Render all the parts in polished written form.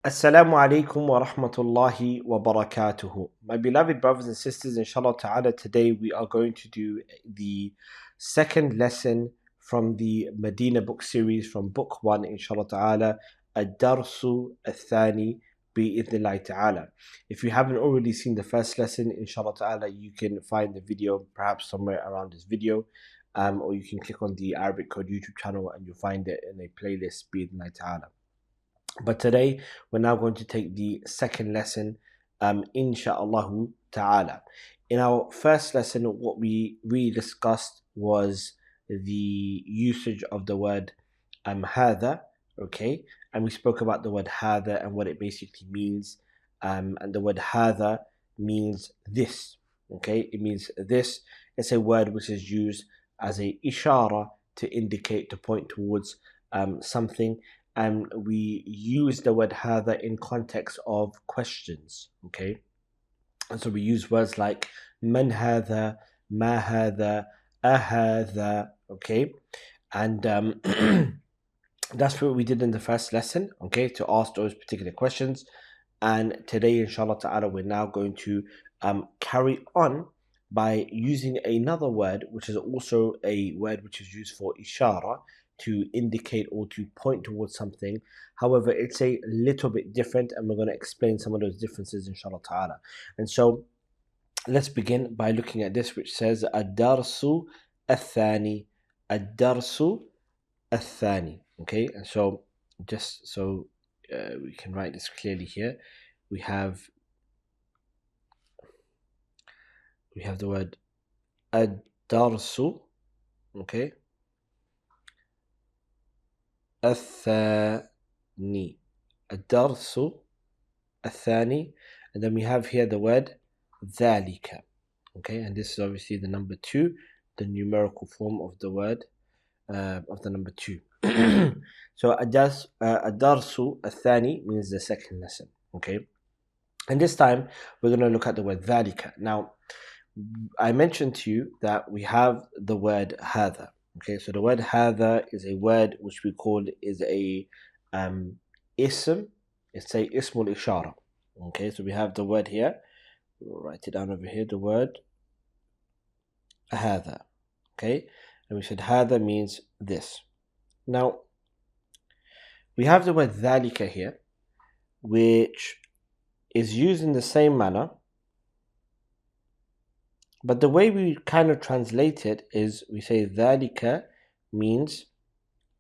Assalamu alaikum wa rahmatullahi wa barakatuhu. My beloved brothers and sisters, inshallah ta'ala, today we are going to do the second lesson from the Madinah book series from book 1, inshallah ta'ala, Ad-Darsu Al-Thani bi-idhnillahi ta'ala. If you haven't already seen the first lesson, inshallah ta'ala, you can find the video perhaps somewhere around this video, or you can click on the Arabic Code YouTube channel and you'll find it in a playlist bi-idhnillahi ta'ala. But today we're now going to take the second lesson, insha'Allah ta'ala. In our first lesson, what we really discussed was the usage of the word hadha, okay? And we spoke about the word hadha and what it basically means. And the word hadha means this, okay? It means this. It's a word which is used as a ishara to indicate, to point towards something. And we use the word hadha in context of questions, okay? And so we use words like man hadha, ma hadha, ahadha, okay? And that's what we did in the first lesson, okay, to ask those particular questions. And today, inshallah ta'ala, we're now going to carry on by using another word, which is also a word which is used for ishara, to indicate or to point towards something. However, it's a little bit different, and we're going to explain some of those differences, inshallah ta'ala. And so let's begin by looking at this, which says Ad-Darsu Al-Thani. Ad-Darsu Al-Thani. Okay, and so just so we can write this clearly here, we have the word Ad-Darsu, okay, الثاني. الدرس الثاني, and then we have here the word ذلك, okay, and this is obviously the number 2, the numerical form of the word of the number 2. So الدرس الثاني means the second lesson, okay, and this time we're going to look at the word ذلك. Now I mentioned to you that we have the word هذا. Okay, so the word hadha is a word which we call is a ism. It's a ismul ishara. Okay, so we have the word here. We'll write it down over here. The word hadha. Okay, and we said hadha means this. Now we have the word dhalika here, which is used in the same manner. But the way we kind of translate it is we say dhalika means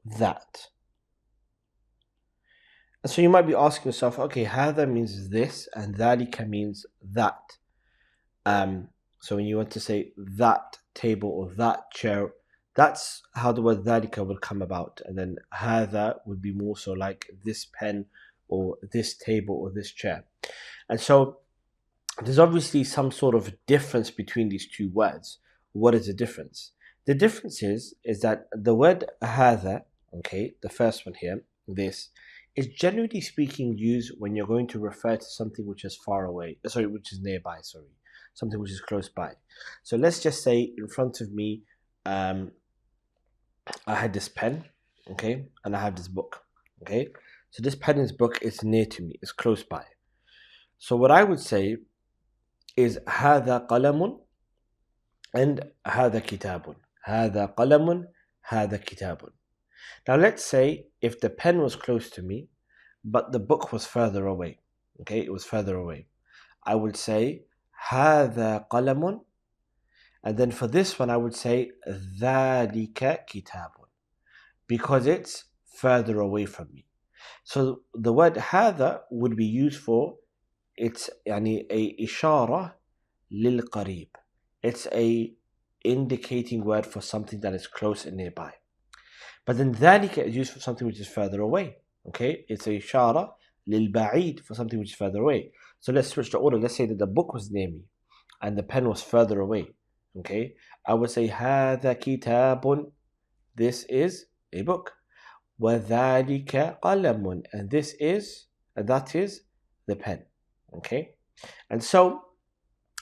that. And so you might be asking yourself, okay, hadha means this and dhalika means that. So when you want to say that table or that chair, that's how the word dhalika will come about. And then hadha would be more so like this pen or this table or this chair. And so there's obviously some sort of difference between these two words. What is the difference? The difference is that the word hadha, okay, the first one here, this, is generally speaking used when you're going to refer to something which is far away, which is nearby, something which is close by. So let's just say in front of me, I had this pen, okay, and I have this book, okay. So this pen and this book is near to me, it's close by. So what I would say is هذا قلم and هذا كتاب. هذا قلم, هذا كتاب. Now let's say if the pen was close to me, but the book was further away. Okay, it was further away. I would say هذا قلم, and then for this one I would say ذلك كتاب, because it's further away from me. So the word هذا would be used for, it's يعني a ishara للقريب. It's a indicating word for something that is close and nearby. But then ذلك is used for something which is further away. Okay, it's a ishara للبعيد for something which is further away. So let's switch the order. Let's say that the book was near me and the pen was further away. Okay, I would say هذا كتاب, this is a book. وذلك قلم, and that is the pen. Okay, and so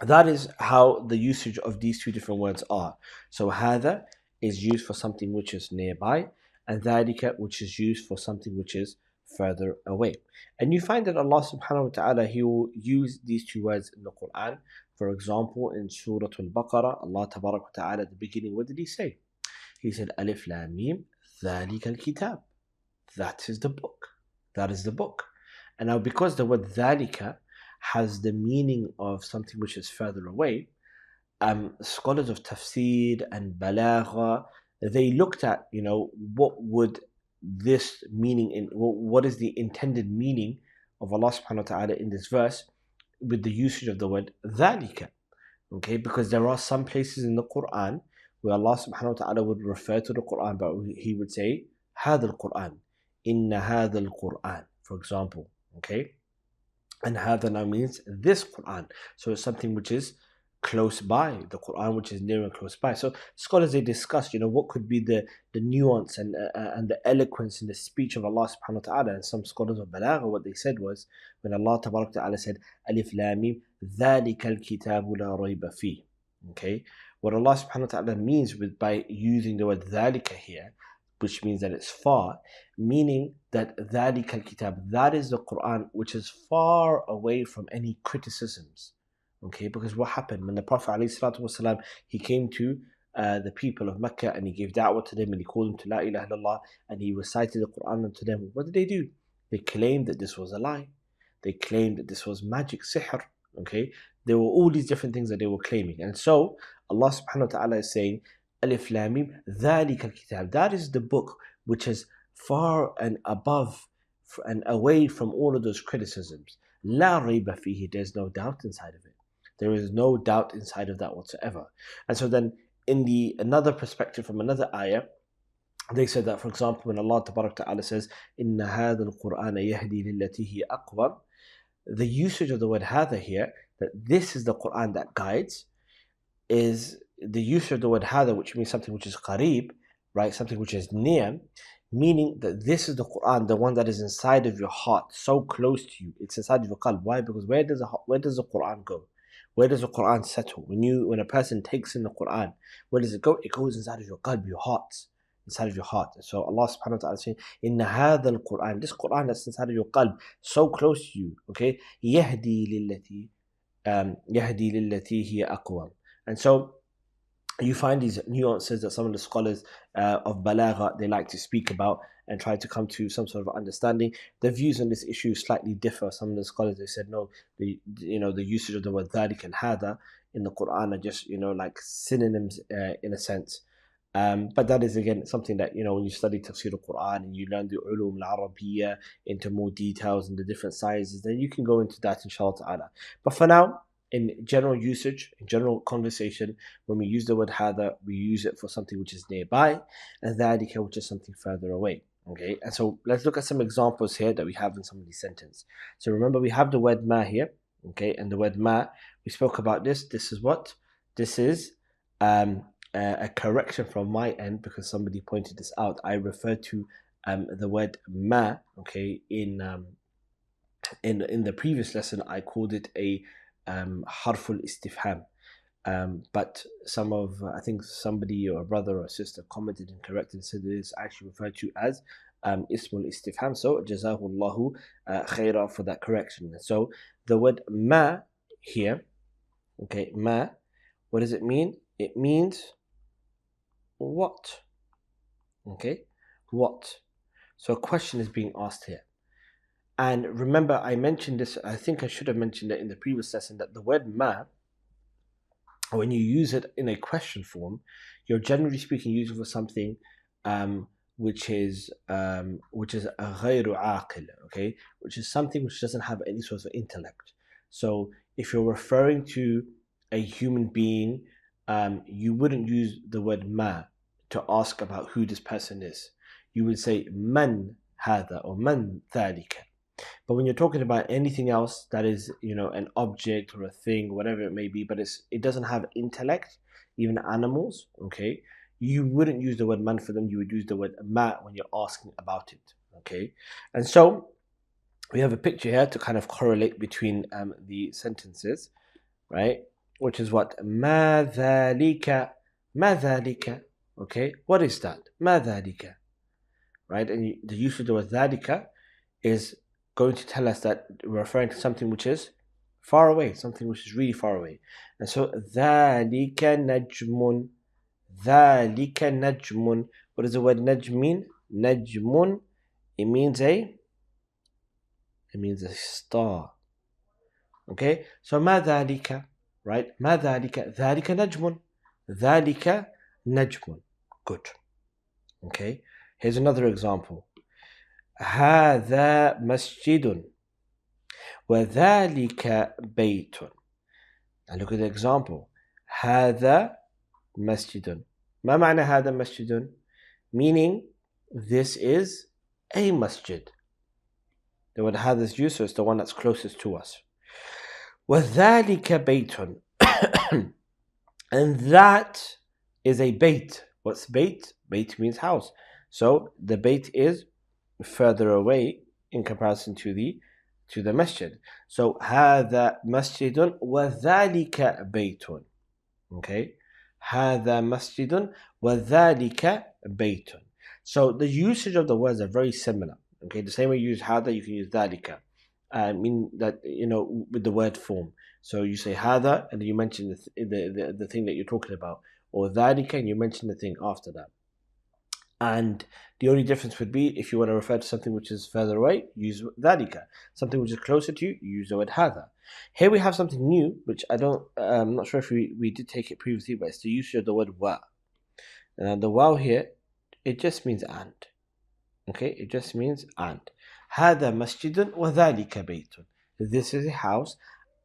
that is how the usage of these two different words are. So hadha is used for something which is nearby, and dhalika which is used for something which is further away. And you find that Allah subhanahu wa ta'ala, He will use these two words in the Quran. For example, in Surah Al-Baqarah, Allah tabarak wa ta'ala at the beginning, what did He say? He said, Alif Lam Mim, ذَلِكَ الْكِتَابِ. That is the book. That is the book. And now because the word ذَلِكَ has the meaning of something which is further away, scholars of tafsir and balagha, they looked at, what would this meaning in what is the intended meaning of Allah subhanahu wa ta'ala in this verse with the usage of the word ذَلِكَ. Okay, because there are some places in the Quran where Allah subhanahu wa ta'ala would refer to the Quran, but He would say هذا القرآن, إن هذا القرآن, for example. Okay, and هذا now means this Quran, so it's something which is close by, the Quran which is near and close by. So scholars, they discussed, what could be the nuance and the eloquence in the speech of Allah subhanahu wa ta'ala. And some scholars of Balagha, what they said was, when Allah tabarak wa ta'ala said Alif Lam Mim ذَلِكَ الْكِتَابُ لَا رَيْبَ فِيهِ. Okay, what Allah subhanahu wa ta'ala means by using the word ذَلِكَ here, which means that it's far, meaning that ذَلِكَ الْكِتَابُ, that is the Quran which is far away from any criticisms. Okay, because what happened when the Prophet ﷺ, he came to the people of Mecca and he gave da'wah to them and he called them to La ilaha illallah and he recited the Quran to them, what did they do? They claimed that this was a lie. They claimed that this was magic, sihr. Okay, there were all these different things that they were claiming. And so Allah subhanahu wa ta'ala is saying, Alif Lam Mim ذَلِكَ الْكِتَابِ, that is the book which is far and above and away from all of those criticisms. La rayba fihi, there's no doubt inside of it. There is no doubt inside of that whatsoever. And so then in another perspective from another ayah, they said that, for example, when Allah tabarak ta'ala says, Inna hadha al-Qur'ana yahdi lillati hiya aqwam, the usage of the word hadha here, that this is the Quran that guides, is the use of the word hadha, which means something which is qareeb, right? Something which is near, meaning that this is the Quran, the one that is inside of your heart, so close to you. It's inside of your qalb. Why? Because where does the Quran go? Where does the Quran settle? When a person takes in the Quran, where does it go? It goes inside of your qalb, your heart. Inside of your heart. So Allah subhanahu wa ta'ala is saying, Inna hadha al-Quran, this Quran that's inside of your qalb, so close to you, okay? Yahdi lillati hiya aqwam. And so you find these nuances that some of the scholars of Balagha, they like to speak about and try to come to some sort of understanding. The views on this issue slightly differ. Some of the scholars, they said no, the usage of the word dhalik and hada in the Quran are just like synonyms in a sense. But that is again something that when you study tafsir al-Quran and you learn the ulum al-Arabiya into more details and the different sizes, then you can go into that inshallah ta'ala. But for now, in general usage, in general conversation, when we use the word hada, we use it for something which is nearby, and dhalika, which is something further away. Okay, and so let's look at some examples here that we have in some of these sentences. So remember, we have the word ma here. Okay, and the word ma, we spoke about this. This is what? This is a correction from my end because somebody pointed this out. I referred to the word ma. Okay, in the previous lesson, I called it a harful istifham, but I think somebody or a brother or a sister commented and corrected and said it is actually referred to as ismul istifham. So jazahullahu khaira for that correction. So the word ma here, okay, ma, what does it mean? It means what? Okay, what? So a question is being asked here. And remember, I mentioned this, I think I should have mentioned it in the previous lesson, that the word ma, when you use it in a question form, you're generally speaking using for something which is a ghayru aqil, okay? Which is something which doesn't have any sort of intellect. So if you're referring to a human being, you wouldn't use the word ma to ask about who this person is. You would say man hadha or man dhalika. But when you're talking about anything else that is, an object or a thing, whatever it may be, but it doesn't have intellect, even animals, okay, you wouldn't use the word man for them. You would use the word ma when you're asking about it, okay. And so we have a picture here to kind of correlate between the sentences, right? Which is what? Ma dhalika, okay. What is that? Ma dhalika, right? And the use of the word dhalika is going to tell us that we're referring to something which is far away, something which is really far away. And so ذَلِكَ نَجْمٌ, ذَلِكَ نَجْمٌ. What does the word najm mean? Najmun, it means a star. Okay, so ما ذلك, right? ما ذلك, ذلك نجم, ذلك نجم. Good. Okay, here's another example. هذا مسجد وذلك بيت. Now look at the example. هذا مسجد. ما معنى هذا مسجد? Meaning this is a masjid. The word هذا is used, so it's the one that's closest to us. وذلك بيت. And that is a bait. What's bait? Bait means house. So the bait is further away in comparison to the masjid. So هذا مسجد وذلك بيت. Okay, هذا مسجد وذلك بيت. So the usage of the words are very similar. Okay, the same way you use هذا, you can use ذلك. I mean that, with the word form. So you say هذا and you mention the thing that you're talking about, or ذلك and you mention the thing after that. And the only difference would be if you want to refer to something which is further away, use ذلك. Something which is closer to you, you use the word هذا. Here we have something new, which I'm not sure if we did take it previously, but it's the usage of the word wa. And the wow here, it just means and. Okay, it just means and. هذا مسجد وذلك بيت. This is a house,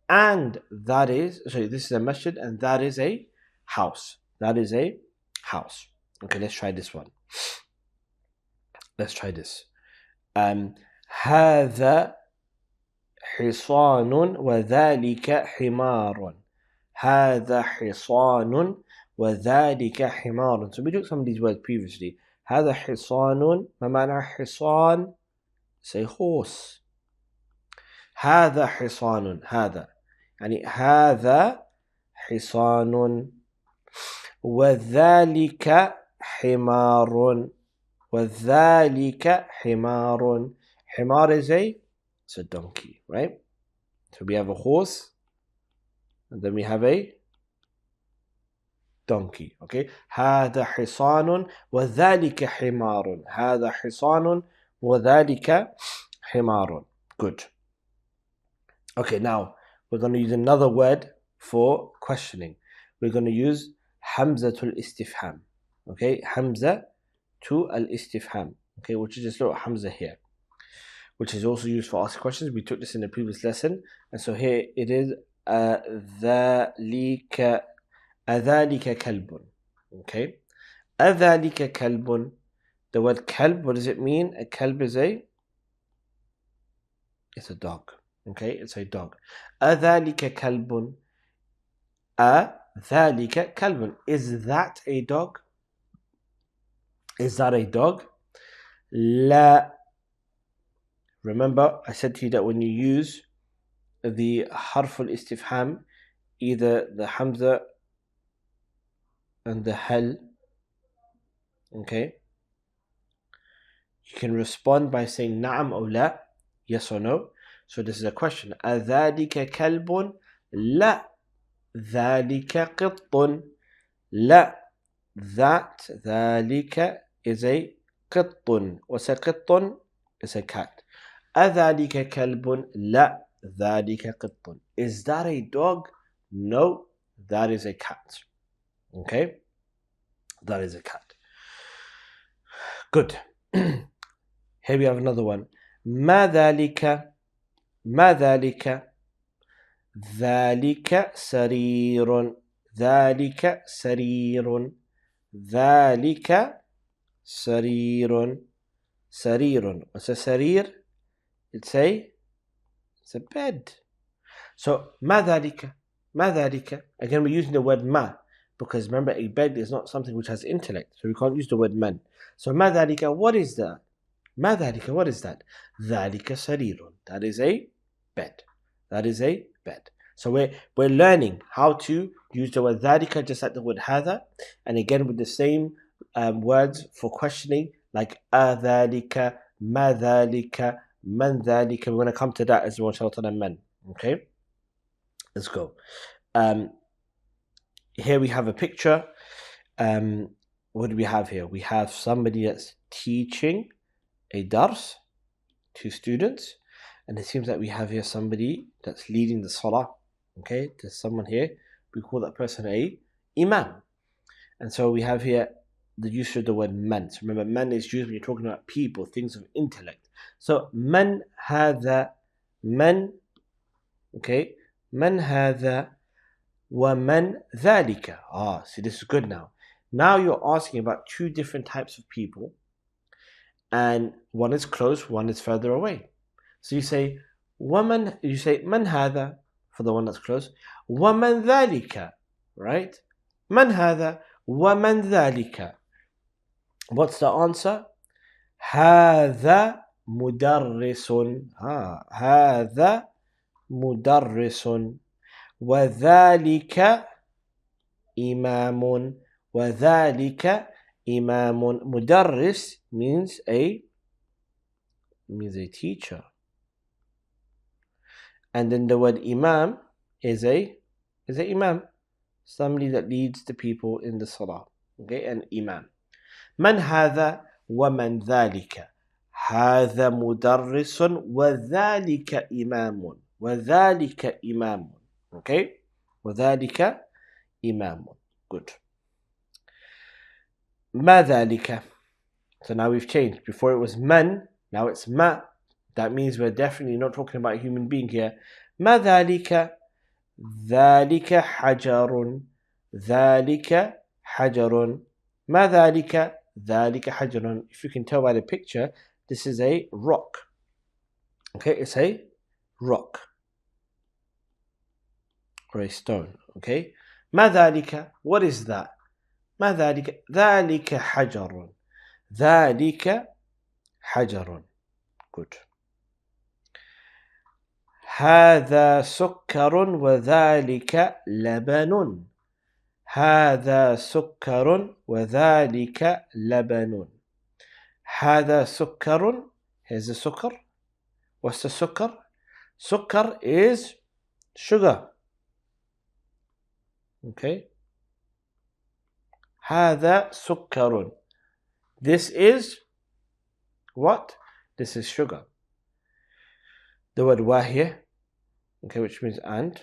and this is a masjid, and that is a house. That is a house. Okay, let's try this one. Let's try this. هذا حصان وذلك حمار. هذا حصان وذلك حمار. So we took some of these words previously. هذا حصان. ما معنى حصان? Say horse. هذا حصان. هذا يعني هذا حصان وذلك حمار. وذلك حمار. حمار is it's a donkey, right? So we have a horse, and then we have a donkey. Okay, هذا حصان وذلك حمار. هذا حصان وذلك حمار. Good. Okay, now we're going to use another word for questioning. We're going to use hamzatul istifham. Okay, hamza to al-istifham. Okay, which is just little hamza here, which is also used for asking questions. We took this in the previous lesson, and so here it is أذلك كلب. Okay, أذلك كلب. The word kalb, what does it mean? A kalb is it's a dog. Okay, it's a dog. أذلك كلب. أذلك كلب. Is that a dog? Is that a dog? لا. Remember, I said to you that when you use the harf al-istifham, either the hamza and the hal, okay, you can respond by saying na'am or la, yes or no. So this is a question. أذلك كلب؟ لا. ذلك قط. لا. That, ذلك is a قط. What's a قط? It's a cat. أذلك كلب؟ لا. ذلك قط. Is that a dog? No, that is a cat. Okay, that is a cat. Good. Here we have another one. ما ذلك؟ ما ذلك؟ ذلك سرير. ذلك سرير. ذلك سرير. سرير. What's a sarir? It's a bed. So ما ذلك? ما ذلك? Again, we're using the word ma, because remember, a bed is not something which has intellect, so we can't use the word man. So ما ذلك? What is that? ما ذلك? What is that? ذلك سرير. That is a bed. That is a bed. So we're learning how to use the word ذلك just like the word هذا, and again with the same words for questioning, like أذلك, ما ذلك, Man ذلك. We're going to come to that as well, inshallah, man. Okay, let's go. Here we have a picture. What do we have here? We have somebody that's teaching a dars to students, and it seems that we have here somebody that's leading the salah. Okay, there's someone here. We call that person a imam. And so we have here the use of the word man. So remember, man is used when you're talking about people, things of intellect. So man هذا, man, okay, man هذا ومن ذلك. See, this is good now. Now you're asking about two different types of people, and one is close, one is further away. So you say man هذا for the one that's close, ومن ذلك, right? Man هذا ومن ذلك. What's the answer? هذا مدرس. هذا مدرس وذلك إمام. وذلك إمام. مدرس means a teacher, and then the word imam is a imam, somebody that leads the people in the salah. Okay, and imam. من هذا ومن ذلك. هذا مدرس وذلك إمام. وذلك إمام. Okay, وذلك إمام. Good. ما ذلك. So now we've changed. Before it was man, now it's ma. That means we're definitely not talking about a human being here. ما ذلك. ذلك حجر. ذلك حجر. ما ذلك. ذلك حجر. If you can tell by the picture, this is a rock. Okay, it's a rock or a stone. Okay, ما ذلك. What is that? ما ذلك. ذلك حجر. ذلك حجر. Good. هذا سكر وذلك لبن. هذا سكر وذلك لبن. هذا سكر. Here's the سكر. What's the سكر? سكر is sugar. Okay. هذا سكر. This is what? This is sugar. The word wa here, okay, which means and.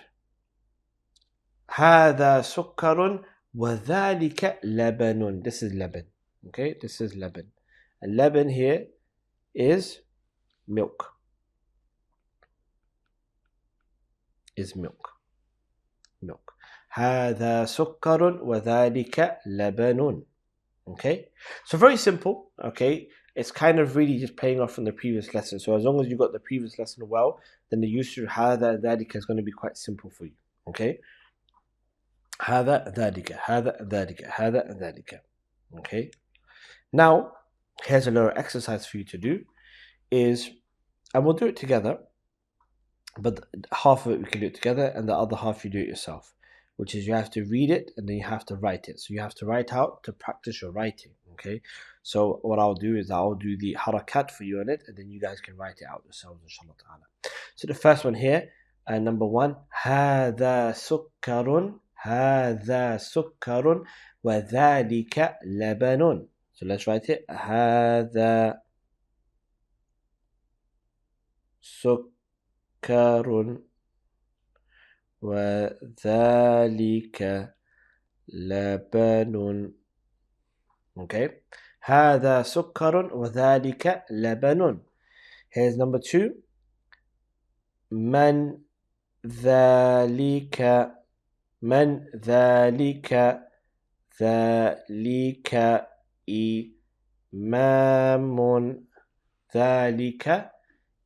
هذا سكر وذلك لبن. This is لبن. Okay, this is لبن. And لبن here is milk. Is milk. Milk. هذا سكر وذلك لبن. Okay, so very simple. Okay, it's kind of really just playing off from the previous lesson. So as long as you got the previous lesson well, then the use of هذا ذلك is going to be quite simple for you. Okay, هذا ذلك, هذا ذلك, هذا ذلك. Okay, now here's a little exercise for you to do, and we'll do it together, but half of it we can do it together and the other half you do it yourself, which is you have to read it and then you have to write it. So you have to write out to practice your writing. Okay, so what I'll do is I'll do the harakat for you on it, and then you guys can write it out yourselves, inshallah ta'ala. So the first one here, number one, هذا سكر. هذا سكر وذلك لبن. So let's write it. هذا سكر وذلك لبن. Okay, هذا سكر وذلك لبن. Here's number two. من ذلك. من ذلك. ذلك إمام. ذلك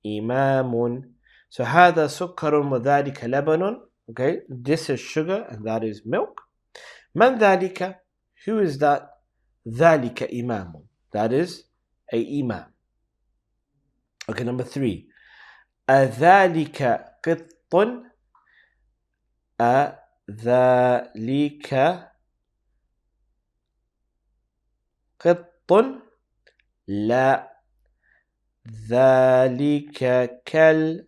إمام. So هذا سكر وذلك لبن. Okay, this is sugar and that is milk. من ذلك. Who is that? ذلك إمام. That is a imam. Okay, number three. أذلك قط. أذلك قط. لا. ذلك كلب.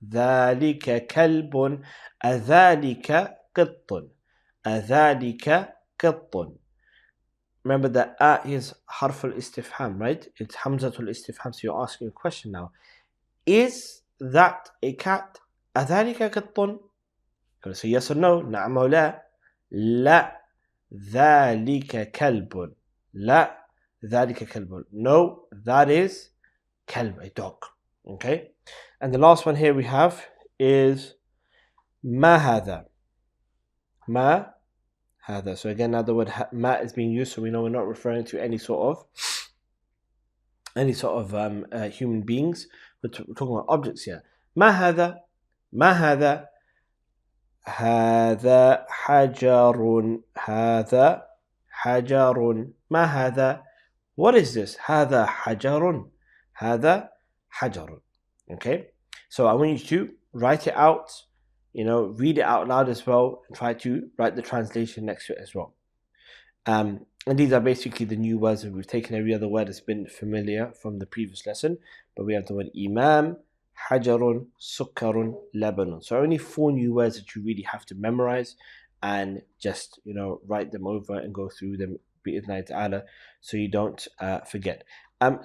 ذلك كلب. أذلك قط. أذلك قط. Remember that is harf al-istifham, right? It's hamzatul istifham. So you're asking a question now. Is that a cat? أذلك قط? Gonna say yes or no. نعم أو لا. لا. ذلك كلب. لا. ذلك كلب. No, that is كلب, a dog. Okay. And the last one here we have is ما هذا. ما هذا. So again, now the word ما is being used, so we know we're not referring to any sort of human beings. We're talking about objects here. ما هذا. ما هذا. هذا حجر. هذا حجر. ما هذا. What is this? هذا حجر. هذا حجر. Okay, so I want you to write it out, read it out loud as well, and try to write the translation next to it as well. And these are basically the new words that we've taken. Every other word has been familiar from the previous lesson, but we have the word imam, hajarun, sukkarun, labanun. So only 4 new words that you really have to memorize and just write them over and go through them bi'idhnillahi ta'ala, so you don't forget.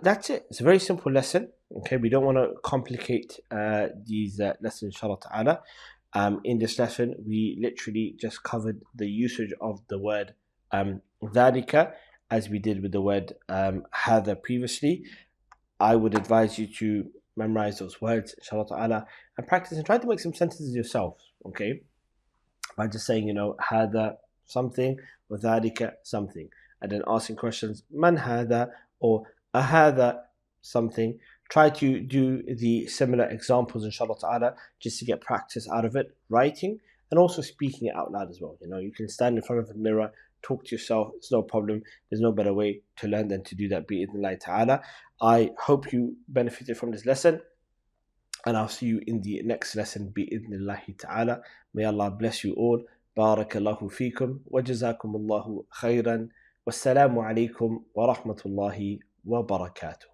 That's it. It's a very simple lesson. Okay, we don't want to complicate these lessons, inshallah ta'ala. In this lesson, we literally just covered the usage of the word ذلك, as we did with the word هذا previously. I would advise you to memorize those words, inshallah ta'ala, and practice and try to make some sentences yourself, okay? By just saying, هذا something, or ذلك something, and then asking questions, من هذا, or أهذا something. Try to do the similar examples, inshallah ta'ala, just to get practice out of it, writing, and also speaking it out loud as well. You can stand in front of the mirror, talk to yourself, it's no problem. There's no better way to learn than to do that, bi'idhnillahi ta'ala. I hope you benefited from this lesson, and I'll see you in the next lesson, bi'idhnillahi ta'ala. May Allah bless you all. Barakallahu feekum, wa jazakumullahu khairan. Wassalamu alaikum wa rahmatullahi wa barakatuh.